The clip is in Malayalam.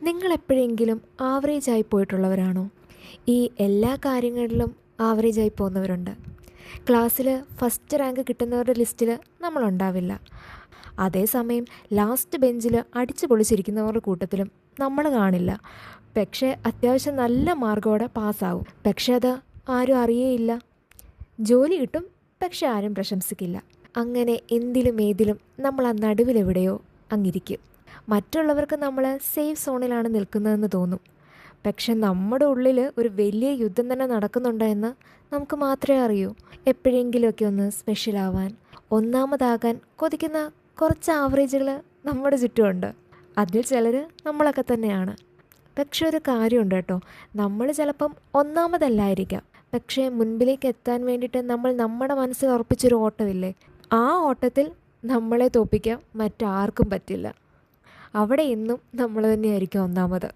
നിങ്ങളെപ്പോഴെങ്കിലും ആവറേജായി പോയിട്ടുള്ളവരാണോ? ഈ എല്ലാ കാര്യങ്ങളിലും ആവറേജായി പോകുന്നവരുണ്ട്. ക്ലാസ്സിൽ ഫസ്റ്റ് റാങ്ക് കിട്ടുന്നവരുടെ ലിസ്റ്റിൽ നമ്മളുണ്ടാവില്ല. അതേസമയം ലാസ്റ്റ് ബെഞ്ചിൽ അടിച്ചു പൊളിച്ചിരിക്കുന്നവരുടെ കൂട്ടത്തിലും നമ്മൾ കാണില്ല. പക്ഷേ അത്യാവശ്യം നല്ല മാർക്കോടെ പാസ്സാവും. പക്ഷെ അത് ആരും അറിയേയില്ല. ജോലി കിട്ടും, പക്ഷെ ആരും പ്രശംസിക്കില്ല. അങ്ങനെ എന്തിലും ഏതിലും നമ്മൾ ആ നടുവിലെവിടെയോ അങ്ങിരിക്കും. മറ്റുള്ളവർക്ക് നമ്മൾ സേഫ് സോണിലാണ് നിൽക്കുന്നതെന്ന് തോന്നും. പക്ഷെ നമ്മുടെ ഉള്ളിൽ ഒരു വലിയ യുദ്ധം തന്നെ നടക്കുന്നുണ്ടോ എന്ന് നമുക്ക് മാത്രമേ അറിയൂ. എപ്പോഴെങ്കിലുമൊക്കെ ഒന്ന് സ്പെഷ്യലാവാൻ, ഒന്നാമതാകാൻ കൊതിക്കുന്ന കുറച്ച് ആവറേജുകൾ നമ്മുടെ ചുറ്റുമുണ്ട്. അതിൽ ചിലർ നമ്മളൊക്കെ തന്നെയാണ്. പക്ഷെ ഒരു കാര്യമുണ്ട് കേട്ടോ, നമ്മൾ ചിലപ്പം ഒന്നാമതല്ലായിരിക്കാം. പക്ഷേ മുൻപിലേക്ക് എത്താൻ വേണ്ടിയിട്ട് നമ്മൾ നമ്മുടെ മനസ്സിൽ ഉറപ്പിച്ചൊരു ഓട്ടമില്ലേ, ആ ഓട്ടത്തിൽ നമ്മളെ തോൽപ്പിക്കാൻ മറ്റാർക്കും പറ്റില്ല. അവിടെ എന്നും നമ്മൾ തന്നെയായിരിക്കും ഒന്നാമത്.